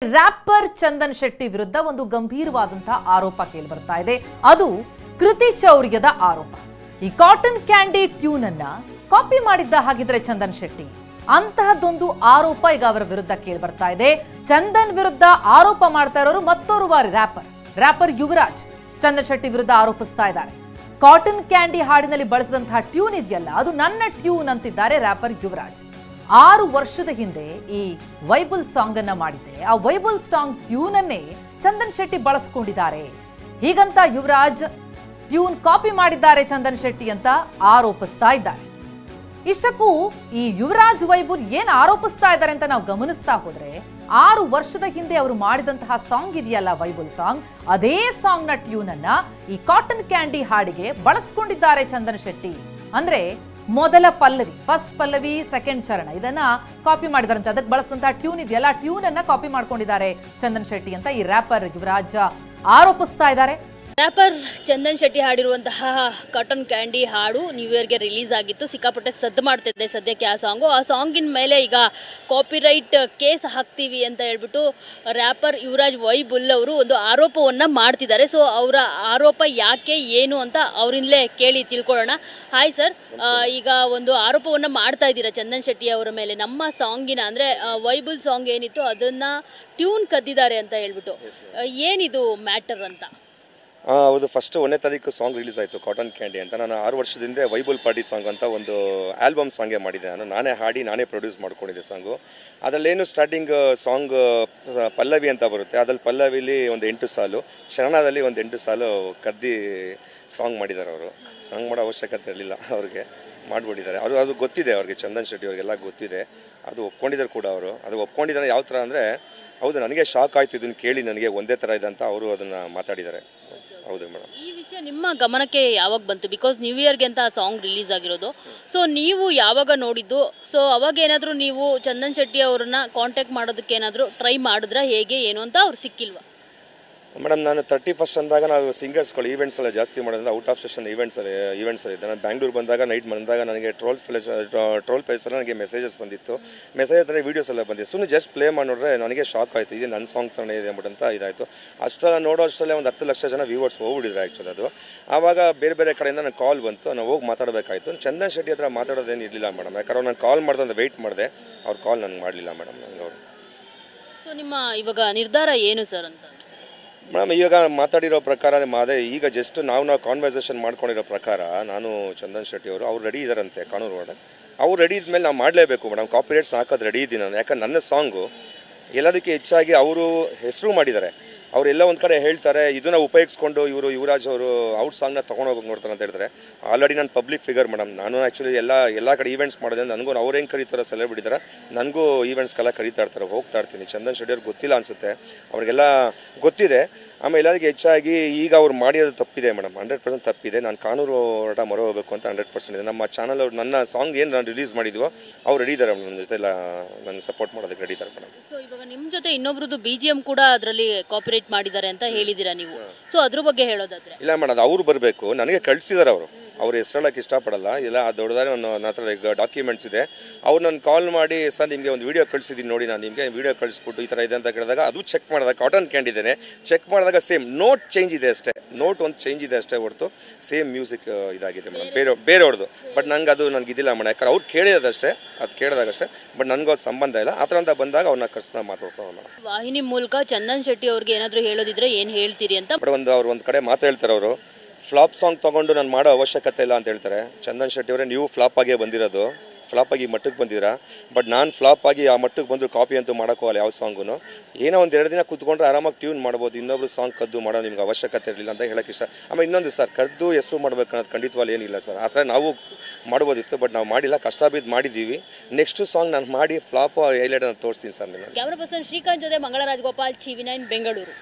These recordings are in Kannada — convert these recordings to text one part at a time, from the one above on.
ರ್ಯಾಪರ್ ಚಂದನ್ ಶೆಟ್ಟಿ ವಿರುದ್ಧ ಒಂದು ಗಂಭೀರವಾದಂತಹ ಆರೋಪ ಕೇಳಿ ಬರ್ತಾ ಇದೆ. ಅದು ಕೃತಿ ಚೌರ್ಯದ ಆರೋಪ. ಈ ಕಾಟನ್ ಕ್ಯಾಂಡಿ ಟ್ಯೂನ್ ಅನ್ನ ಕಾಪಿ ಮಾಡಿದ್ದ ಹಾಗಿದ್ರೆ ಚಂದನ್ ಶೆಟ್ಟಿ, ಅಂತಹದೊಂದು ಆರೋಪ ಈಗ ಅವರ ವಿರುದ್ಧ ಕೇಳಿ ಬರ್ತಾ ಇದೆ. ಚಂದನ್ ವಿರುದ್ಧ ಆರೋಪ ಮಾಡ್ತಾ ಇರೋರು ಮತ್ತೋರ್ವ ರ್ಯಾಪರ್ ಯುವರಾಜ್ ಚಂದನ್ ಶೆಟ್ಟಿ ವಿರುದ್ಧ ಆರೋಪಿಸ್ತಾ ಇದ್ದಾರೆ. ಕಾಟನ್ ಕ್ಯಾಂಡಿ ಹಾಡಿನಲ್ಲಿ ಬಳಸಿದಂತಹ ಟ್ಯೂನ್ ಇದೆಯಲ್ಲ, ಅದು ನನ್ನ ಟ್ಯೂನ್ ಅಂತಿದ್ದಾರೆ ರ್ಯಾಪರ್ ಯುವರಾಜ್. 6 ವರ್ಷದ ಹಿಂದೆ ಈ ವೈಬಲ್ ಸಾಂಗ್ ಅನ್ನ ಮಾಡಿದ್ದೆ. ಆ ವೈಬಲ್ ಸಾಂಗ್ ಟ್ಯೂನ್ ಅನ್ನೇ ಚಂದನ್ ಶೆಟ್ಟಿ ಬಳಸ್ಕೊಂಡಿದ್ದಾರೆ. ಹೀಗಂತ ಯುವರಾಜ್ ಟ್ಯೂನ್ ಕಾಪಿ ಮಾಡಿದ್ದಾರೆ ಚಂದನ್ ಶೆಟ್ಟಿ ಅಂತ ಆರೋಪಿಸ್ತಾ ಇದ್ದಾರೆ. ಇಷ್ಟಕ್ಕೂ ಈ ಯುವರಾಜ್ ವೈಬಲ್ ಏನ್ ಆರೋಪಿಸ್ತಾ ಇದ್ದಾರೆ ಅಂತ ನಾವು ಗಮನಿಸ್ತಾ ಹೋದ್ರೆ, 6 ವರ್ಷದ ಹಿಂದೆ ಅವರು ಮಾಡಿದಂತಹ ಸಾಂಗ್ ಇದೆಯಲ್ಲ ವೈಬಲ್ ಸಾಂಗ್, ಅದೇ ಸಾಂಗ್ ನ ಟ್ಯೂನ್ ಅನ್ನ ಈ ಕಾಟನ್ ಕ್ಯಾಂಡಿ ಹಾಡಿಗೆ ಬಳಸ್ಕೊಂಡಿದ್ದಾರೆ ಚಂದನ್ ಶೆಟ್ಟಿ. ಅಂದ್ರೆ ಮೊದಲ ಪಲ್ಲವಿ, ಫಸ್ಟ್ ಪಲ್ಲವಿ, ಸೆಕೆಂಡ್ ಚರಣ, ಇದನ್ನ ಕಾಪಿ ಮಾಡಿದಾರಂತೆ. ಅದಕ್ಕೆ ಬಳಸಿದಂತಹ ಟ್ಯೂನ್ ಇದೆಯಲ್ಲ, ಟ್ಯೂನ್ ಅನ್ನ ಕಾಪಿ ಮಾಡ್ಕೊಂಡಿದ್ದಾರೆ ಚಂದನ್ ಶೆಟ್ಟಿ ಅಂತ ಈ ರ್ಯಾಪರ್ ಯುವರಾಜ್ ಆರೋಪಿಸ್ತಾ ಇದ್ದಾರೆ. ರ್ಯಾಪರ್ ಚಂದನ್ ಶೆಟ್ಟಿ ಹಾಡಿರುವಂತಹ ಕಾಟನ್ ಕ್ಯಾಂಡಿ ಹಾಡು ನ್ಯೂ ಇಯರ್ಗೆ ರಿಲೀಸ್ ಆಗಿತ್ತು. ಸಿಕ್ಕಾಪಟ್ಟೆ ಸದ್ದು ಮಾಡ್ತಿದ್ದೆ ಸದ್ಯಕ್ಕೆ ಆ ಸಾಂಗಿನ ಮೇಲೆ ಈಗ ಕಾಪಿರೈಟ್ ಕೇಸ್ ಹಾಕ್ತೀವಿ ಅಂತ ಹೇಳ್ಬಿಟ್ಟು ರ್ಯಾಪರ್ ಯುವರಾಜ್ ವೈಬುಲ್ ಅವರು ಒಂದು ಆರೋಪವನ್ನು ಮಾಡ್ತಿದ್ದಾರೆ. ಸೊ ಅವರ ಆರೋಪ ಯಾಕೆ ಏನು ಅಂತ ಅವರಿಂದಲೇ ಕೇಳಿ ತಿಳ್ಕೊಳ್ಳೋಣ. ಹಾಯ್ ಸರ್, ಈಗ ಒಂದು ಆರೋಪವನ್ನು ಮಾಡ್ತಾ ಇದ್ದೀರಾ ಚಂದನ್ ಶೆಟ್ಟಿ ಅವರ ಮೇಲೆ, ನಮ್ಮ ಸಾಂಗಿನ ಅಂದರೆ ವೈಬುಲ್ ಸಾಂಗ್ ಏನಿತ್ತು ಅದನ್ನು ಟ್ಯೂನ್ ಕದ್ದಿದ್ದಾರೆ ಅಂತ ಹೇಳ್ಬಿಟ್ಟು. ಏನಿದು ಮ್ಯಾಟರ್ ಅಂತ? ಹೌದು, ಫಸ್ಟ್ 1ನೇ ತಾರೀಕು ಸಾಂಗ್ ರಿಲೀಸ್ ಆಯಿತು ಕಾಟನ್ ಕ್ಯಾಂಡಿ ಅಂತ. ನಾನು 6 ವರ್ಷದಿಂದ ವೈಬಲ್ ಪಾರ್ಟಿ ಸಾಂಗ್ ಅಂತ ಒಂದು ಆಲ್ಬಮ್ ಸಾಂಗೇ ಮಾಡಿದ್ದೆ. ನಾನೇ ಹಾಡಿ ನಾನೇ ಪ್ರೊಡ್ಯೂಸ್ ಮಾಡ್ಕೊಂಡಿದ್ದೆ ಸಾಂಗು. ಅದರಲ್ಲೇನು ಸ್ಟಾರ್ಟಿಂಗ್ ಸಾಂಗ್ ಪಲ್ಲವಿ ಅಂತ ಬರುತ್ತೆ, ಅದ್ರಲ್ಲಿ ಪಲ್ಲವಿಲಿ ಒಂದು 8 ಸಾಲು, ಶರಣದಲ್ಲಿ ಒಂದು 8 ಸಾಲು ಕದ್ದಿ ಸಾಂಗ್ ಮಾಡಿದ್ದಾರೆ. ಅವರು ಸಾಂಗ್ ಮಾಡೋ ಅವಶ್ಯಕತೆ ಇರಲಿಲ್ಲ, ಅವ್ರಿಗೆ ಮಾಡಿಬಿಟ್ಟಿದ್ದಾರೆ. ಅದು ಗೊತ್ತಿದೆ ಅವ್ರಿಗೆ, ಚಂದನ್ ಶೆಟ್ಟಿ ಅವ್ರಿಗೆಲ್ಲ ಗೊತ್ತಿದೆ. ಅದು ಒಪ್ಕೊಂಡಿದ್ದಾರೆ ಕೂಡ. ಅವರು ಅದು ಒಪ್ಕೊಂಡಿದ್ದಾರೆ ಯಾವ ಥರ ಅಂದರೆ, ಹೌದು ನನಗೆ ಶಾಕ್ ಆಯಿತು ಇದನ್ನು ಕೇಳಿ, ನನಗೆ ಒಂದೇ ಥರ ಇದೆ ಅಂತ ಅವರು ಅದನ್ನು ಮಾತಾಡಿದ್ದಾರೆ. ಹೌದು ಮೇಡಮ್. ಈ ವಿಷಯ ನಿಮ್ಮ ಗಮನಕ್ಕೆ ಯಾವಾಗ ಬಂತು? ಬಿಕಾಸ್ ನ್ಯೂ ಇಯರ್ಗೆ ಅಂತ ಆ ಸಾಂಗ್ ರಿಲೀಸ್ ಆಗಿರೋದು. ಸೊ ನೀವು ಯಾವಾಗ ನೋಡಿದ್ದು? ಸೊ ಅವಾಗ ಏನಾದರೂ ನೀವು ಚಂದನ್ ಶೆಟ್ಟಿ ಅವ್ರನ್ನ ಕಾಂಟ್ಯಾಕ್ಟ್ ಮಾಡೋದಕ್ಕೆ ಏನಾದರೂ ಟ್ರೈ ಮಾಡಿದ್ರಾ, ಹೇಗೆ ಏನು ಅಂತ? ಅವ್ರು ಸಿಕ್ಕಿಲ್ವಾ? ಮೇಡಮ್, ನಾನು 31st ಅಂದಾಗ ನಾವು ಸಿಂಗರ್ಸ್ಗಳು ಈವೆಂಟ್ಸ್ ಎಲ್ಲ ಜಾಸ್ತಿ ಮಾಡೋದ್ರಿಂದ ಔಟ್ ಆಫ್ ಸ್ಟೇಷನ್ ಈವೆಂಟ್ಸ್ ಇದ್ದೆ. ನಾನು ಬ್ಯಾಂಗ್ಳೂರು ಬಂದಾಗ ನೈಟ್ ಬಂದಾಗ ನನಗೆ ಟ್ರೋಲ್ ಪೇಜಲ್ಲಿ ನನಗೆ ಮೆಸೇಜಸ್ ಬಂದಿತ್ತು. ಮೆಸೇಜ್ ಹತ್ರ ವೀಡಿಯೋಸ್ ಎಲ್ಲ ಬಂದಿತ್ತು. ಸುಮ್ಮನೆ ಜಸ್ಟ್ ಪ್ಲೇ ಮಾಡಿ ನೋಡ್ರೆ ನನಗೆ ಶಾಕ್ ಆಯಿತು, ಇದು ನನ್ನ ಸಾಂಗ್ ತಾನೇ ಇದೆ ಅಂದ್ಬಿಟ್ಟಂತ ಇದಾಯಿತು. ಅಷ್ಟೆಲ್ಲ ನೋಡೋ ಅಷ್ಟರಲ್ಲೇ ಒಂದು 10 ಲಕ್ಷ ಜನ ವ್ಯೂವರ್ಸ್ ಹೋಗ್ಬಿಟ್ಟಿದ್ರು ಆ್ಯಕ್ಚುಲಿ. ಅದು ಆವಾಗ ಬೇರೆ ಬೇರೆ ಕಡೆಯಿಂದ ನನಗೆ ಕಾಲ್ ಬಂತು, ನಾನು ಹೋಗಿ ಮಾತಾಡಬೇಕಾಯಿತು. ಚಂದನ್ ಶೆಟ್ಟಿ ಹತ್ರ ಮಾತಾಡೋದೇನು ಇರಲಿಲ್ಲ ಮೇಡಮ್, ಯಾಕಂದ್ರೆ ನಾನು ಕಾಲ್ ಮಾಡ್ದಂತ ವೆಯ್ಟ್ ಮಾಡಿದೆ, ಅವ್ರು ಕಾಲ್ ನನಗೆ ಮಾಡಲಿಲ್ಲ ಮೇಡಮ್ ನನಗೆ ಅವರು. ಸೊ ನಿಮ್ಮ ಇವಾಗ ನಿರ್ಧಾರ ಏನು ಸರ್ ಅಂತ? ಮೇಡಮ್, ಈಗ ಮಾತಾಡಿರೋ ಪ್ರಕಾರ ಅದೇ ಈಗ ಜಸ್ಟ್ ನಾವು ಕಾನ್ವರ್ಸೇಷನ್ ಮಾಡ್ಕೊಂಡಿರೋ ಪ್ರಕಾರ ನಾನು ಚಂದನ್ ಶೆಟ್ಟಿ ಅವ್ರು ರೆಡಿ ಇದ್ದಾರಂತೆ ಕಾನೂನು ಒಳಗಡೆ. ಅವ್ರು ರೆಡಿ ಇದ್ಮೇಲೆ ನಾವು ಮಾಡಲೇಬೇಕು ಮೇಡಮ್. ಕಾಪಿರೈಟ್ಸ್ ಹಾಕೋದು ರೆಡಿ ಇದ್ದೀನಿ ನಾನು. ಯಾಕಂದ್ರೆ ನನ್ನ ಸಾಂಗು ಎಲ್ಲದಕ್ಕೆ ಹೆಚ್ಚಾಗಿ ಅವರು ಹೆಸರು ಮಾಡಿದ್ದಾರೆ. ಅವರೆಲ್ಲ ಒಂದು ಕಡೆ ಹೇಳ್ತಾರೆ ಇದನ್ನು ಉಪಯೋಗಿಸ್ಕೊಂಡು ಯುವರಾಜ್ ಅವರು ಔಟ್ ಸಾಂಗ್ನ ತೊಗೊಂಡೋಗಿ ನೋಡ್ತಾರೆ ಅಂತ ಹೇಳ್ತಾರೆ. ಆಲ್ರೆಡಿ ನಾನು ಪಬ್ಲಿಕ್ ಫಿಗರ್ ಮೇಡಮ್. ನಾನು ಆ್ಯಕ್ಚುಲಿ ಎಲ್ಲ ಕಡೆ ಈವೆಂಟ್ಸ್ ಮಾಡೋದೇ, ನನಗೂ ಅವ್ರು ಹೆಂಗೆ ಕರೀತಾರೆ ಸೆಲೆಬ್ರಿಟಿ ಥರ ನನಗೂ ಈವೆಂಟ್ಸ್ಗೆಲ್ಲ ಕರೀತಾ ಇರ್ತಾರೆ, ಹೋಗ್ತಾ ಇರ್ತೀನಿ. ಚಂದನ್ ಶೆಟ್ಟಿ ಅವ್ರಿಗೆ ಗೊತ್ತಿಲ್ಲ ಅನಿಸುತ್ತೆ, ಅವ್ರಿಗೆಲ್ಲ ಗೊತ್ತಿದೆ. ಆಮೇಲೆ ಎಲ್ಲದಕ್ಕೆ ಹೆಚ್ಚಾಗಿ ಈಗ ಅವ್ರು ಮಾಡಿರೋದು ತಪ್ಪಿದೆ ಮೇಡಮ್, 100% ತಪ್ಪಿದೆ. ನಾನು ಕಾನೂನು ಹೋರಾಟ ಮೊರೆ ಹೋಗಬೇಕು ಅಂತ 100% ಇದೆ. ನಮ್ಮ ಚಾನಲ್ ಅವ್ರು ನನ್ನ ಸಾಂಗ್ ಏನು ನಾನು ರಿಲೀಸ್ ಮಾಡಿದ್ವೋ ಅವ್ರು ರೆಡಿ ಇದ್ದಾರೆ ನನ್ನ ಜೊತೆ, ಎಲ್ಲ ನನಗೆ ಸಪೋರ್ಟ್ ಮಾಡೋದಕ್ಕೆ ರೆಡಿ ಇದ್ದಾರೆ ಮೇಡಮ್. ಸೊ ಇವಾಗ ನಿಮ್ಮ ಜೊತೆ ಇನ್ನೊಬ್ರದ್ದು BGM ಕೂಡ ಅದರಲ್ಲಿ ಕಾಪಿರೈಟ್ ಮಾಡಿದ್ದಾರೆ ಅಂತ ಹೇಳಿದ್ದೀರಾ ನೀವು. ಸೊ ಅದ್ರ ಬಗ್ಗೆ ಹೇಳೋದಾದ್ರೆ? ಇಲ್ಲ ಮೇಡಮ್, ಅದು ಅವ್ರು ಬರಬೇಕು, ನನಗೆ ಕಳಿಸಿದ್ದಾರೆ ಅವರು. ಅವ್ರು ಹೆಸರಳಕ್ಕೆ ಇಷ್ಟಪಡಲ್ಲ, ಇಲ್ಲ ದೊಡ್ಡದಾರೆ ನನ್ನ ಹತ್ರ ಡಾಕ್ಯುಮೆಂಟ್ಸ್ ಇದೆ. ಅವ್ರು ನಾನು ಕಾಲ್ ಮಾಡಿ, ಸರ್ ನಿಮಗೆ ಒಂದು ವೀಡಿಯೋ ಕಳಿಸಿದ್ದೀನಿ ನೋಡಿ, ನಾನು ನಿಮಗೆ ವೀಡಿಯೋ ಕಳಿಸ್ಬಿಟ್ಟು ಈ ಥರ ಇದೆ ಅಂತ ಕೇಳಿದಾಗ ಅದು ಚೆಕ್ ಮಾಡಿದಾಗ ಕಾಟನ್ ಕ್ಯಾಂಡಿ ಇದ್ದೇನೆ. ಚೆಕ್ ಮಾಡಿದಾಗ ಸೇಮ್ ನೋಟ್ ಚೇಂಜ್ ಇದೆ ಅಷ್ಟೇ, ನೋಟ್ ಒಂದು ಚೇಂಜ್ ಇದೆ ಅಷ್ಟೇ ಹೊರತು ಸೇಮ್ ಮ್ಯೂಸಿಕ್ ಇದಾಗಿದೆ ಮೇಡಮ್, ಬೇರೆಯವ್ರದ್ದು. ಬಟ್ ನನಗೆ ಅದು ನನಗೆ ಇದಿಲ್ಲ ಮೇಡಮ್, ಯಾಕಂದ್ರೆ ಅವ್ರು ಕೇಳಿರೋದಷ್ಟೇ, ಅದು ಕೇಳಿದಾಗಷ್ಟೇ. ಬಟ್ ನನಗೂ ಅದು ಸಂಬಂಧ ಇಲ್ಲ. ಆ ಥರ ಅಂತ ಬಂದಾಗ ಅವ್ರನ್ನ ಕರ್ಸ್ನ ಮಾತಾಡ್ಕೊಳ್ಳೋಣ ಮೇಡಮ್. ವಾಹಿನಿ ಮೂಲಕ ಚಂದನ್ ಶೆಟ್ಟಿ ಅವ್ರಿಗೆ ಏನಾದರೂ ಹೇಳೋದಿದ್ರೆ ಏನು ಹೇಳ್ತೀರಿ ಅಂತ? ಬಟ್ ಅವ್ರು ಒಂದು ಕಡೆ ಮಾತು ಹೇಳ್ತಾರೆ, ಅವರು ಫ್ಲಾಪ್ ಸಾಂಗ್ ತೊಗೊಂಡು ನಾನು ಮಾಡೋ ಅವಶ್ಯಕತೆ ಇಲ್ಲ ಅಂತ ಹೇಳ್ತಾರೆ. ಚಂದನ್ ಶೆಟ್ಟಿ ಅವರೇ, ನೀವು ಫ್ಲಾಪ್ ಆಗೇ ಬಂದಿರೋದು, ಫ್ಲಾಪ್ ಆಗಿ ಮಟ್ಟಕ್ಕೆ ಬಂದಿರಾ. ಬಟ್ ನಾನು ಫ್ಲಾಪ್ ಆಗಿ ಆ ಮಟ್ಟಕ್ಕೆ ಬಂದರೂ ಕಾಪಿ ಅಂತೂ ಮಾಡೋಕ್ಕೋಲ್ಲ ಯಾವ ಸಾಂಗು. ಏನೋ ಒಂದು 2 ದಿನ ಕೂತ್ಕೊಂಡ್ರೆ ಆರಾಮಾಗಿ ಟ್ಯೂನ್ ಮಾಡ್ಬೋದು, ಇನ್ನೊಬ್ರು ಸಾಂಗ್ ಕದ್ದು ಮಾಡೋ ನಿಮ್ಗೆ ಅವಶ್ಯಕತೆ ಇರಲಿಲ್ಲ ಅಂತ ಹೇಳೋಕ್ಕೆ ಇಷ್ಟ. ಆಮೇಲೆ ಇನ್ನೊಂದು ಸರ್, ಕದ್ದು ಹೆಸರು ಮಾಡ್ಬೇಕು ಅನ್ನೋದು ಖಂಡಿತವಾಗಿ ಏನಿಲ್ಲ ಸರ್. ಆ ಥರ ನಾವು ಮಾಡ್ಬೋದಿತ್ತು, ಬಟ್ ನಾವು ಮಾಡಿಲ್ಲ, ಕಷ್ಟ ಬಿದ್ದು ಮಾಡಿದ್ದೀವಿ. ನೆಕ್ಸ್ಟ್ ಸಾಂಗ್ ನಾನು ಮಾಡಿ ಫ್ಲಾಪ್ ಹೈಲೈಟ್ ಅಂತ ತೋರಿಸ್ತೀನಿ ಸರ್. ನಾನು ಕ್ಯಾಮ್ರಾ ಪರ್ಸನ್ ಶ್ರೀಕಾಂತ್ ಜೊತೆ ಮಂಗಳರಾಜ್ ಗೋಪಾಲ್, TV9 ಬೆಂಗಳೂರು.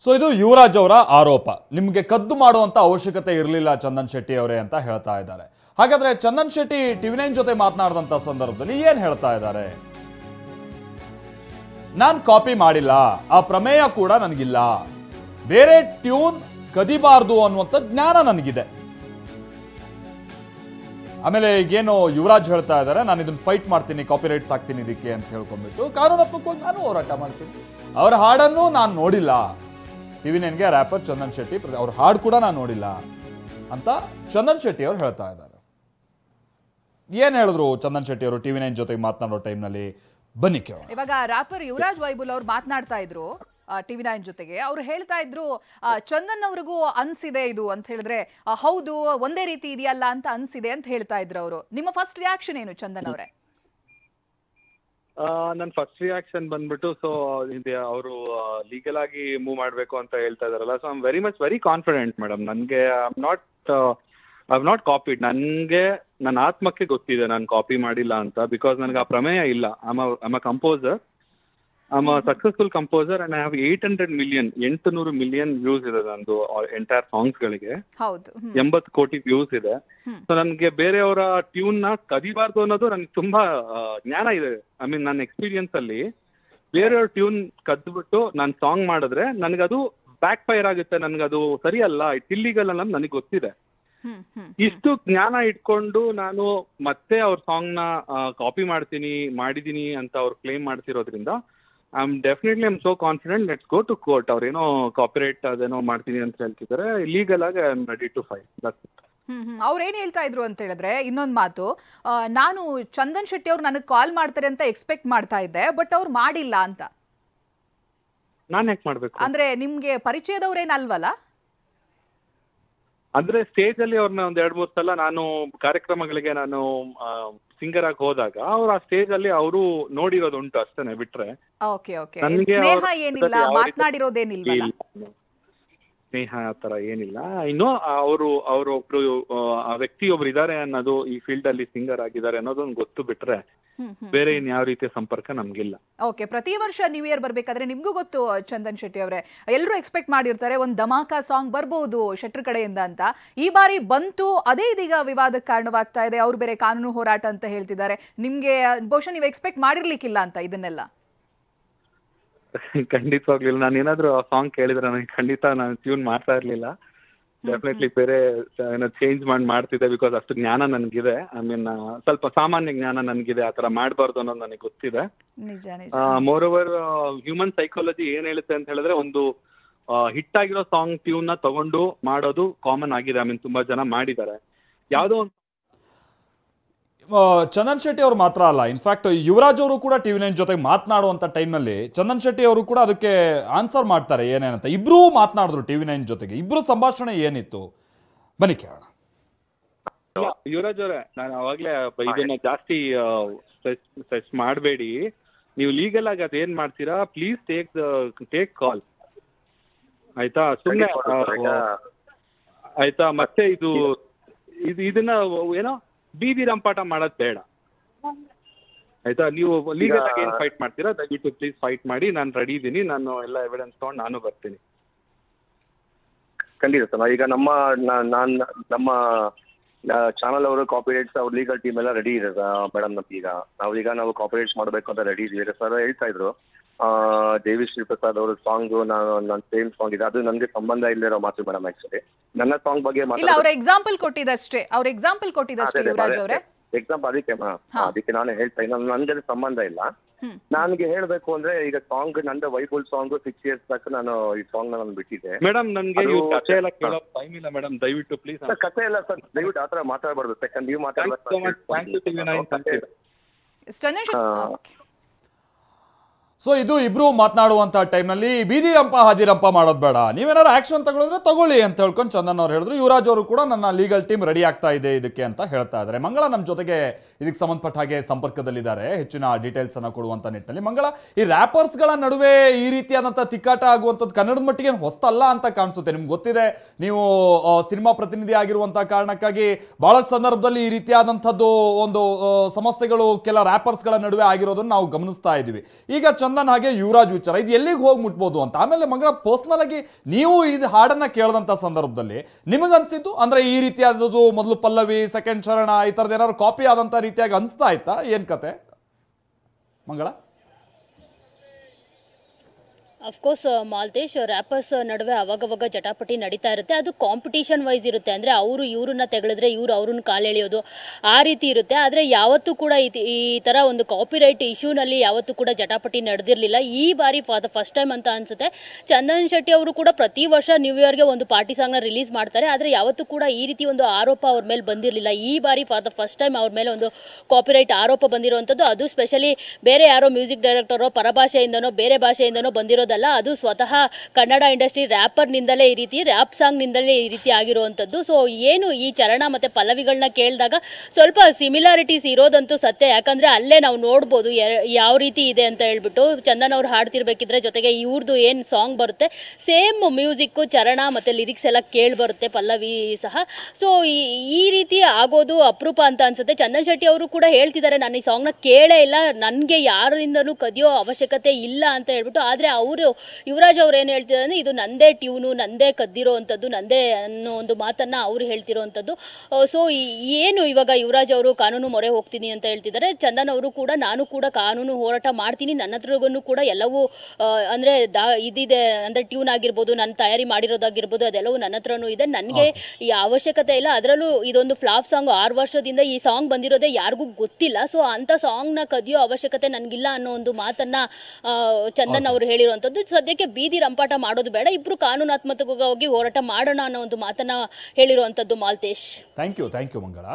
ಸೊ ಇದು ಯುವರಾಜ್ ಅವರ ಆರೋಪ. ನಿಮಗೆ ಕದ್ದು ಮಾಡುವಂತ ಅವಶ್ಯಕತೆ ಇರಲಿಲ್ಲ ಚಂದನ್ ಶೆಟ್ಟಿ ಅವರೇ ಅಂತ ಹೇಳ್ತಾ ಇದ್ದಾರೆ. ಹಾಗಾದ್ರೆ ಚಂದನ್ ಶೆಟ್ಟಿ TV9 ಜೊತೆ ಮಾತನಾಡಿದಂತ ಸಂದರ್ಭದಲ್ಲಿ ಏನ್ ಹೇಳ್ತಾ ಇದ್ದಾರೆ? ನಾನ್ ಕಾಪಿ ಮಾಡಿಲ್ಲ, ಆ ಪ್ರಮೇಯ ಕೂಡ ನನಗಿಲ್ಲ, ಬೇರೆ ಟ್ಯೂನ್ ಕದಿಬಾರ್ದು ಅನ್ನುವಂಥ ಜ್ಞಾನ ನನಗಿದೆ. ಆಮೇಲೆ ಈಗೇನು ಯುವರಾಜ್ ಹೇಳ್ತಾ ಇದ್ದಾರೆ, ನಾನು ಇದನ್ನ ಫೈಟ್ ಮಾಡ್ತೀನಿ, ಕಾಪಿರೈಟ್ಸ್ ಹಾಕ್ತೀನಿ ಇದಕ್ಕೆ ಅಂತ ಹೇಳ್ಕೊಂಡ್ಬಿಟ್ಟು ಕಾನೂನಾತ್ಮಕವಾಗಿ ನಾನು ಹೋರಾಟ ಮಾಡ್ತೀನಿ. ಅವರ ಹಾಡನ್ನು ನಾನು ನೋಡಿಲ್ಲ, TV9ಗೆ ರ್ಯಾಪರ್ ಚಂದನ್ ಶೆಟ್ಟಿ ಅವ್ರ ಹಾಡು ಕೂಡ ನಾನು ನೋಡಿಲ್ಲ ಅಂತ ಚಂದನ್ ಶೆಟ್ಟಿ ಅವರು ಹೇಳ್ತಾ ಇದ್ದಾರೆ. ಏನ್ ಹೇಳಿದ್ರು ಚಂದನ್ ಶೆಟ್ಟಿ ಅವರು TV9 ಜೊತೆಗೆ ಮಾತನಾಡೋ ಟೈಮ್ನಲ್ಲಿ? ಬನ್ನಿ ಕೇಳೋಣ. ಇವಾಗ ರ್ಯಾಪರ್ ಯುವರಾಜ್ ವೈಬುಲ್ ಅವ್ರು ಮಾತನಾಡ್ತಾ ಇದ್ರು TV9 ಜೊತೆಗೆ. ಅವ್ರು ಹೇಳ್ತಾ ಇದ್ರು ಚಂದನ್ ಅವ್ರಿಗೂ ಅನ್ಸಿದೆ ಇದು ಅಂತ ಹೇಳಿದ್ರೆ, ಹೌದು ಒಂದೇ ರೀತಿ ಇದೆಯಲ್ಲ ಅಂತ ಅನ್ಸಿದೆ ಅಂತ ಹೇಳ್ತಾ ಇದ್ರು ಅವರು. ನಿಮ್ಮ ಫಸ್ಟ್ ರಿಯಾಕ್ಷನ್ ಏನು ಚಂದನ್ ಅವರೇ? ನನ್ನ ಫಸ್ಟ್ ರಿಯಾಕ್ಷನ್ ಬಂದ್ಬಿಟ್ಟು, ಸೊ ಅವರು ಲೀಗಲ್ ಆಗಿ ಮೂವ್ ಮಾಡಬೇಕು ಅಂತ ಹೇಳ್ತಾ ಇದಾರಲ್ಲ, so I am very confident madam. ನನಗೆ ಐ ನಾಟ್ ಕಾಪಿಡ್. ನನಗೆ ನನ್ನ ಆತ್ಮಕ್ಕೆ ಗೊತ್ತಿದೆ ನಾನು ಕಾಪಿ ಮಾಡಿಲ್ಲ ಅಂತ, ಬಿಕಾಸ್ ನನಗೆ ಆ ಪ್ರಮೇಯ ಇಲ್ಲ. I a composer, I a successful composer and I have 800 million views ಇದೆ ನಂದು ಎಂಟೈರ್ ಸಾಂಗ್ಸ್ ಗಳಿಗೆ. 80 ಕೋಟಿ ವ್ಯೂಸ್ ಇದೆ. ಸೊ ನನಗೆ ಬೇರೆಯವರ ಟ್ಯೂನ್ ನ ಕದಿಬಾರ್ದು ಅನ್ನೋದು ನನಗೆ ತುಂಬಾ ಜ್ಞಾನ ಇದೆ. ಐ ಮೀನ್ ನನ್ನ ಎಕ್ಸ್ಪೀರಿಯನ್ಸ್ ಅಲ್ಲಿ ಬೇರೆಯವ್ರ ಟ್ಯೂನ್ ಕದ್ಬಿಟ್ಟು ನಾನು ಸಾಂಗ್ ಮಾಡಿದ್ರೆ ನನಗದು ಬ್ಯಾಕ್ ಫೈರ್ ಆಗುತ್ತೆ, ನನಗದು ಸರಿಯಲ್ಲ, ಇಲ್ಲಿಗಲ್ ಅನ್ನೋದು ನನಗೆ ಗೊತ್ತಿದೆ. ಇಷ್ಟು ಜ್ಞಾನ ಇಟ್ಕೊಂಡು ನಾನು ಮತ್ತೆ ಅವ್ರ ಸಾಂಗ್ ನ ಕಾಪಿ ಮಾಡಿದೀನಿ ಅಂತ ಅವ್ರು ಕ್ಲೇಮ್ ಮಾಡ್ತಿರೋದ್ರಿಂದ I am so confident. Let's go to court. ಅವ್ರೇನೋ ಕಾಪಿರೈಟ್ ಅದೇನೋ ಮಾಡ್ತೀನಿ ಅಂತ ಹೇಳ್ತಿದ್ದಾರೆ. ಲೀಗಲ್ ಆಗಿ I am ready to fight. ಅವ್ರು ಏನ್ ಹೇಳ್ತಾ ಇದ್ರು ಅಂತ ಹೇಳಿದ್ರೆ, ಇನ್ನೊಂದು ಮಾತು, ನಾನು ಚಂದನ್ ಶೆಟ್ಟಿ ಅವ್ರು ನನಗೆ ಕಾಲ್ ಮಾಡ್ತಾರೆ ಅಂತ ಎಕ್ಸ್ಪೆಕ್ಟ್ ಮಾಡ್ತಾ ಇದ್ದೆ, ಬಟ್ ಅವ್ರು ಮಾಡಿಲ್ಲ ಅಂತ. ನಾನ್ ಯಾಕೆ ಮಾಡ್ಬೇಕು? ಅಂದ್ರೆ ನಿಮ್ಗೆ ಪರಿಚಯದವ್ರೇನಲ್ವಲ್ಲ? ಅಂದ್ರೆ ಸ್ಟೇಜ್ ಅಲ್ಲಿ ಅವ್ರನ್ನ ಒಂದ್ 2-3 ಸಲ ನಾನು ಕಾರ್ಯಕ್ರಮಗಳಿಗೆ ನಾನು ಸಿಂಗರ್ ಆಗಿ ಹೋದಾಗ ಅವ್ರು ಆ ಸ್ಟೇಜ್ ಅಲ್ಲಿ ಅವರು ನೋಡಿರೋದು ಉಂಟು ಅಷ್ಟೇನೆ, ಬಿಟ್ರೆ ಸ್ನೇಹ ಏನಿಲ್ಲ, ಮಾತನಾಡಿರೋದೇನಿಲ್ವಲ್ಲ? ಸ್ನೇಹ ಆತರ ಏನಿಲ್ಲ. ಇನ್ನು ಒಬ್ರು ವ್ಯಕ್ತಿ ಒಬ್ರು ಇದಾರೆ ಅನ್ನೋದು, ಈ ಫೀಲ್ಡ್ ಅಲ್ಲಿ ಸಿಂಗರ್ ಆಗಿದ್ದಾರೆ ಅನ್ನೋದೊಂದು ಗೊತ್ತು, ಬಿಟ್ರೆ ಬೇರೆ ಇನ್ಯಾವ ರೀತಿಯ ಸಂಪರ್ಕ ನಮ್ಗಿಲ್ಲ. ಓಕೆ, ಪ್ರತಿ ವರ್ಷ ನ್ಯೂ ಇಯರ್ ಬರ್ಬೇಕಾದ್ರೆ ನಿಮ್ಗೂ ಗೊತ್ತು ಚಂದನ್ ಶೆಟ್ಟಿ ಅವರೇ, ಎಲ್ಲರೂ ಎಕ್ಸ್ಪೆಕ್ಟ್ ಮಾಡಿರ್ತಾರೆ ಒಂದ್ ಧಮಾಕ ಸಾಂಗ್ ಬರ್ಬಹುದು ಶೆಟ್ರ್ ಕಡೆಯಿಂದ ಅಂತ. ಈ ಬಾರಿ ಬಂತು, ಅದೇ ಇದೀಗ ವಿವಾದಕ್ಕೆ ಕಾರಣವಾಗ್ತಾ ಇದೆ. ಅವ್ರು ಬೇರೆ ಕಾನೂನು ಹೋರಾಟ ಅಂತ ಹೇಳ್ತಿದ್ದಾರೆ. ನಿಮ್ಗೆ ಬಹುಶಃ ನೀವು ಎಕ್ಸ್ಪೆಕ್ಟ್ ಮಾಡಿರ್ಲಿಕ್ಕಿಲ್ಲ ಅಂತ ಇದನ್ನೆಲ್ಲ? ಖಂಡಿತವಾಗ್ಲಿಲ್ಲ. ನಾನು ಏನಾದ್ರು ಆ ಸಾಂಗ್ ಕೇಳಿದ್ರೆ ನನಗೆ ಖಂಡಿತ ನಾನು ಟ್ಯೂನ್ ಮಾಡ್ತಾ ಇರ್ಲಿಲ್ಲ. ಡೆಫಿನೆಟ್ಲಿ ಬೇರೆ ಏನೋ ಚೇಂಜ್ ಮಾಡ್ತಿದ್ದೆ, ಬಿಕಾಸ್ ಅಷ್ಟು ಜ್ಞಾನ ನನ್ಗಿದೆ. ಐ ಮೀನ್ ಸ್ವಲ್ಪ ಸಾಮಾನ್ಯ ಜ್ಞಾನ ನನ್ಗಿದೆ, ಆತರ ಮಾಡಬಾರ್ದು ಅನ್ನೋದು ನನಗೆ ಗೊತ್ತಿದೆ. ಮೋರ್ ಓವರ್ ಹ್ಯೂಮನ್ ಸೈಕಾಲಜಿ ಏನ್ ಹೇಳುತ್ತೆ ಅಂತ ಹೇಳಿದ್ರೆ, ಒಂದು ಹಿಟ್ ಆಗಿರೋ ಸಾಂಗ್ ಟ್ಯೂನ್ ನ ತಗೊಂಡು ಮಾಡೋದು ಕಾಮನ್ ಆಗಿದೆ. ಐ ಮೀನ್ ತುಂಬಾ ಜನ ಮಾಡಿದ್ದಾರೆ. ಯಾವ್ದೋ ಒಂದು ಚಂದನ್ ಶೆಟ್ಟಿ ಅವರು ಮಾತ್ರ ಅಲ್ಲ, ಇನ್ಫ್ಯಾಕ್ಟ್ ಯುವರಾಜ್ ಅವರು ಕೂಡ TV9 ಜೊತೆಗೆ ಮಾತನಾಡುವಂತ ಟೈಮ್ನಲ್ಲಿ ಚಂದನ್ ಶೆಟ್ಟಿ ಅವರು ಕೂಡ ಅದಕ್ಕೆ ಆನ್ಸರ್ ಮಾಡ್ತಾರೆ ಏನೇನಂತ. ಇಬ್ರು ಮಾತನಾಡಿದ್ರು TV9 ಜೊತೆಗೆ. ಇಬ್ರು ಸಂಭಾಷಣೆ ಏನಿತ್ತು ಬನ್ನಿ ಕೇಳೋಣ. ಯುವರಾಜ್ ಅವರೇ, ನಾನು ಅವಾಗ್ಲೇ ಇದನ್ನ ಜಾಸ್ತಿ ಸರ್ಚ್ ಮಾಡಬೇಡಿ, ನೀವು ಲೀಗಲ್ ಆಗಿ ಅದೇನ್ ಮಾಡ್ತೀರಾ ಪ್ಲೀಸ್ ಟೇಕ್ ಕಾಲ್, ಆಯ್ತಾ? ಸುಮ್ಮನೆ ಆಯ್ತಾ? ಮತ್ತೆ ಇದನ್ನ ಏನೋ ಬೀದಿ ರಂಪಾಟ ಮಾಡೋದ್ ಬೇಡ, ಆಯ್ತಾ? ನೀವು ಲೀಗಲ್ ಆಗಿ ಏನ್ ಫೈಟ್ ಮಾಡ್ತೀರಾ ದಯವಿಟ್ಟು ಪ್ಲೀಸ್ ಫೈಟ್ ಮಾಡಿ. ನಾನು ರೆಡಿ ಇದ್ದೀನಿ, ನಾನು ಎಲ್ಲ ಎವಿಡೆನ್ಸ್ ತಗೊಂಡು ನಾನು ಬರ್ತೀನಿ. ಖಂಡಿತ ಸರ್. ಈಗ ನಮ್ಮ ಚಾನಲ್ ಅವರು ಕಾಪಿರೈಟ್ಸ್ ಅವ್ರ ಲೀಗಲ್ ಟೀಮ್ ಎಲ್ಲ ರೆಡಿ ಇದೆ ಮೇಡಮ್. ನಾವು ಕಾಪಿರೈಟ್ಸ್ ಮಾಡಬೇಕು ಅಂತ ರೆಡಿ ಇದೀವಿ ಸರ್. ಹೇಳ್ತಾ ಇದ್ರು ದೇವಿ ಶ್ರೀ ಪ್ರಸಾದ್ ಅವ್ರ ಸಾಂಗ್, ನನ್ನ ಸೇಮ್ ಸಾಂಗ್ ಇದೆ, ಅದು ನನಗೆ ಸಂಬಂಧ ಇಲ್ಲದಿರೋ ಮಾತು ಮೇಡಮ್. ಆಕ್ಚುಲಿ ನನ್ನ ಸಾಂಗ್ ಬಗ್ಗೆ ಅವ್ರ ಎಕ್ಸಾಂಪಲ್ ಕೊಟ್ಟಿದ್ದಷ್ಟೇ ಯುವರಾಜ್ ಅವರೇ. ಎಕ್ಸಾಂಪಲ್ ಅದಕ್ಕೆ ನಾನು ಹೇಳ್ತಾ ಇದ್ದೀನಿ, ನನ್ಗೆ ಸಂಬಂಧ ಇಲ್ಲ. ನನಗೆ ಹೇಳ್ಬೇಕು ಅಂದ್ರೆ, ಈಗ ಸಾಂಗ್ ನಂದು ವೈಫುಲ್ ಸಾಂಗ್ 6 years ಬ್ಯಾಕ್ ನಾನು ಈ ಸಾಂಗ್ ನಾನು ಬಿಟ್ಟಿದ್ದೆ ಮೇಡಮ್. ನನ್ಗೆ ಕಥೆ ಎಲ್ಲ ಕೇಳೋ ಟೈಮ್ ಇಲ್ಲ ಮೇಡಮ್, ದಯವಿಟ್ಟು ಪ್ಲೀಸ್. ಕಥೆ ಇಲ್ಲ ಸರ್, ದಯವಿಟ್ಟು ಆತರ ಮಾತಾಡಬಾರ್ದು. ಸೆಕೆಂಡ್ ನೀವು ಸೊ ಇದು ಇಬ್ರು ಮಾತನಾಡುವಂತ ಟೈಮ್ನಲ್ಲಿ ಬೀದಿ ರಂಪ ಹಾದಿರಂಪ ಮಾಡೋದು ಬೇಡ, ನೀವೇನಾದ್ರು ಆಕ್ಷನ್ ತಗೊಳಿದ್ರೆ ತಗೊಳ್ಳಿ ಅಂತ ಹೇಳ್ಕೊಂಡು ಚಂದನ್ ಅವ್ರು ಹೇಳಿದ್ರು. ಯುವರಾಜ್ ಅವರು ಕೂಡ ನನ್ನ ಲೀಗಲ್ ಟೀಮ್ ರೆಡಿ ಆಗ್ತಾ ಇದೆ ಇದಕ್ಕೆ ಅಂತ ಹೇಳ್ತಾ ಇದ್ದಾರೆ. ಮಂಗಳ ನಮ್ಮ ಜೊತೆಗೆ ಇದಕ್ಕೆ ಸಂಬಂಧಪಟ್ಟ ಹಾಗೆ ಸಂಪರ್ಕದಲ್ಲಿದ್ದಾರೆ, ಹೆಚ್ಚಿನ ಡೀಟೇಲ್ಸ್ ಅನ್ನ ಕೊಡುವಂತ ನಿಟ್ಟಿನಲ್ಲಿ. ಮಂಗಳ, ಈ ರ್ಯಾಪರ್ಸ್ಗಳ ನಡುವೆ ಈ ರೀತಿಯಾದಂಥ ತಿಕ್ಕಾಟ ಆಗುವಂಥದ್ದು ಕನ್ನಡದ ಮಟ್ಟಿಗೆ ಹೊಸ್ತಲ್ಲ ಅಂತ ಕಾಣಿಸುತ್ತೆ. ನಿಮ್ಗೆ ಗೊತ್ತಿದೆ, ನೀವು ಸಿನಿಮಾ ಪ್ರತಿನಿಧಿ ಆಗಿರುವಂತಹ ಕಾರಣಕ್ಕಾಗಿ ಬಹಳಷ್ಟು ಸಂದರ್ಭದಲ್ಲಿ ಈ ರೀತಿಯಾದಂಥದ್ದು ಒಂದು ಸಮಸ್ಯೆಗಳು ಕೆಲ ರ್ಯಾಪರ್ಸ್ಗಳ ನಡುವೆ ಆಗಿರೋದನ್ನು ನಾವು ಗಮನಿಸ್ತಾ ಇದ್ದೀವಿ. ಈಗ ಚಂದನ್ ಹಾಗೆ ಯುವರಾಜ್ ವಿಚಾರ, ಇದು ಎಲ್ಲಿಗೆ ಹೋಗಿ ಮುಟ್ಬೋದು ಅಂತ. ಆಮೇಲೆ ಮಂಗಳ, ಪರ್ಸನಲ್ ಆಗಿ ನೀವು ಇದು ಹಾಡನ್ನ ಕೇಳಿದಂತ ಸಂದರ್ಭದಲ್ಲಿ ನಿಮಗನ್ಸಿದ್ದು ಅಂದ್ರೆ ಈ ರೀತಿಯಾದದ್ದು ಮೊದಲು ಪಲ್ಲವಿ, ಸೆಕೆಂಡ್ ಶರಣ, ಈ ತರದ್ ಏನಾದ್ರು ಕಾಪಿ ಆದಂತ ರೀತಿಯಾಗಿ ಅನ್ಸ್ತಾ ಇತ್ತಾ? ಏನ್ ಕತೆ ಮಂಗಳ? ಅಫ್ಕೋರ್ಸ್ ಮಾಲ್ತೇಶ್, ರ್ಯಾಪರ್ಸ್ ನಡುವೆ ಅವಾಗವಾಗ ಜಟಾಪಟಿ ನಡೀತಾ ಇರುತ್ತೆ. ಅದು ಕಾಂಪಿಟೇಷನ್ ವೈಸ್ ಇರುತ್ತೆ. ಅಂದರೆ ಅವರು ಇವ್ರನ್ನ ತೆಗೆಳಿದ್ರೆ ಇವ್ರು ಅವ್ರನ್ನ ಕಾಲೆಳೆಯೋದು ಆ ರೀತಿ ಇರುತ್ತೆ. ಆದರೆ ಯಾವತ್ತೂ ಕೂಡ ಈ ಥರ ಒಂದು ಕಾಪಿರೈಟ್ ಇಶ್ಯೂನಲ್ಲಿ ಯಾವತ್ತೂ ಕೂಡ ಜಟಾಪಟಿ ನಡೆದಿರಲಿಲ್ಲ. ಈ ಬಾರಿ ಫಾರ್ ದ ಫಸ್ಟ್ ಟೈಮ್ ಅಂತ ಅನ್ಸುತ್ತೆ. ಚಂದನ್ ಶೆಟ್ಟಿ ಅವರು ಕೂಡ ಪ್ರತಿ ವರ್ಷ ನ್ಯೂ ಇಯರ್ಗೆ ಒಂದು ಪಾರ್ಟಿ ಸಾಂಗ್ನ ರಿಲೀಸ್ ಮಾಡ್ತಾರೆ. ಆದರೆ ಯಾವತ್ತೂ ಕೂಡ ಈ ರೀತಿ ಒಂದು ಆರೋಪ ಅವ್ರ ಮೇಲೆ ಬಂದಿರಲಿಲ್ಲ. ಈ ಬಾರಿ ಫಾರ್ ದ ಫಸ್ಟ್ ಟೈಮ್ ಅವ್ರ ಮೇಲೆ ಒಂದು ಕಾಪಿರೈಟ್ ಆರೋಪ ಬಂದಿರುವಂಥದ್ದು. ಅದು ಸ್ಪೆಷಲಿ ಬೇರೆ ಯಾರೋ ಮ್ಯೂಸಿಕ್ ಡೈರೆಕ್ಟರೋ ಪರಭಾಷೆಯಿಂದನೋ ಬೇರೆ ಭಾಷೆಯಿಂದನೋ ಬಂದಿರೋದಲ್ಲ. ಅದು ಸ್ವತಃ ಕನ್ನಡ ಇಂಡಸ್ಟ್ರಿ ರ್ಯಾಪರ್ನಿಂದಲೇ ಈ ರೀತಿ, ರ್ಯಾಪ್ ಸಾಂಗ್ನಿಂದಲೇ ಈ ರೀತಿ ಆಗಿರುವಂಥದ್ದು. ಸೊ ಏನು ಈ ಚರಣ ಮತ್ತೆ ಪಲ್ಲವಿಗಳನ್ನ ಕೇಳಿದಾಗ ಸ್ವಲ್ಪ ಸಿಮಿಲಾರಿಟೀಸ್ ಇರೋದಂತೂ ಸತ್ಯ. ಯಾಕಂದ್ರೆ ಅಲ್ಲೇ ನಾವು ನೋಡ್ಬೋದು ಯಾವ ರೀತಿ ಇದೆ ಅಂತ ಹೇಳ್ಬಿಟ್ಟು. ಚಂದನ್ ಅವ್ರು ಹಾಡ್ತಿರ್ಬೇಕಿದ್ರೆ ಜೊತೆಗೆ ಇವ್ರದ್ದು ಏನು ಸಾಂಗ್ ಬರುತ್ತೆ ಸೇಮ್ ಮ್ಯೂಸಿಕ್, ಚರಣ ಮತ್ತೆ ಲಿರಿಕ್ಸ್ ಎಲ್ಲ ಕೇಳಿ ಬರುತ್ತೆ, ಪಲ್ಲವಿ ಸಹ. ಸೊ ಈ ರೀತಿ ಆಗೋದು ಅಪರೂಪ ಅಂತ ಅನ್ಸುತ್ತೆ. ಚಂದನ್ ಶೆಟ್ಟಿ ಅವರು ಕೂಡ ಹೇಳ್ತಿದ್ದಾರೆ, ನಾನು ಈ ಸಾಂಗ್ನ ಕೇಳೇ ಇಲ್ಲ, ನನಗೆ ಯಾರಿಂದನೂ ಕದಿಯೋ ಅವಶ್ಯಕತೆ ಇಲ್ಲ ಅಂತ ಹೇಳ್ಬಿಟ್ಟು. ಆದರೆ ಅವರು ಯುವರಾಜ್ ಅವ್ರು ಏನು ಹೇಳ್ತಿದ್ದಾರೆ, ಇದು ನಂದೇ ಟ್ಯೂನು, ನಂದೇ ಕದ್ದಿರೋ ಅಂಥದ್ದು, ನಂದೇ ಅನ್ನೋ ಒಂದು ಮಾತನ್ನ ಅವ್ರು ಹೇಳ್ತಿರೋವಂಥದ್ದು. ಸೊ ಏನು ಇವಾಗ ಯುವರಾಜ್ ಅವರು ಕಾನೂನು ಮೊರೆ ಹೋಗ್ತೀನಿ ಅಂತ ಹೇಳ್ತಿದ್ದಾರೆ. ಚಂದನ್ ಅವರು ಕೂಡ ನಾನು ಕೂಡ ಕಾನೂನು ಹೋರಾಟ ಮಾಡ್ತೀನಿ, ನನ್ನ ಹತ್ರಗೂ ಕೂಡ ಎಲ್ಲವೂ ಅಂದ್ರೆ ಇದಿದೆ, ಅಂದ್ರೆ ಟ್ಯೂನ್ ಆಗಿರ್ಬೋದು, ನಾನು ತಯಾರಿ ಮಾಡಿರೋದಾಗಿರ್ಬೋದು, ಅದೆಲ್ಲವೂ ನನ್ನ ಹತ್ರನೂ ಇದೆ, ನನಗೆ ಈ ಅವಶ್ಯಕತೆ ಇಲ್ಲ. ಅದರಲ್ಲೂ ಇದೊಂದು ಫ್ಲಾಪ್ ಸಾಂಗ್, 6 ವರ್ಷದಿಂದ ಈ ಸಾಂಗ್ ಬಂದಿರೋದೇ ಯಾರಿಗೂ ಗೊತ್ತಿಲ್ಲ. ಸೊ ಅಂತ ಸಾಂಗ್ನ ಕದಿಯೋ ಅವಶ್ಯಕತೆ ನನಗಿಲ್ಲ ಅನ್ನೋ ಒಂದು ಮಾತನ್ನ ಚಂದನ್ ಅವರು ಹೇಳಿರುವಂಥದ್ದು. ಸದ್ಯಕ್ಕೆ ಬೀದಿ ರಂಪಾಟ ಮಾಡೋದು ಬೇಡ, ಇಬ್ರು ಕಾನೂನಾತ್ಮಕವಾಗಿ ಹೋರಾಟ ಮಾಡೋಣ ಅನ್ನೋ ಒಂದು ಮಾತನ್ನ ಹೇಳಿರುವಂಥದ್ದು ಮಾಲ್ತೇಶ್. ಥ್ಯಾಂಕ್ ಯು ಮಂಗಳ.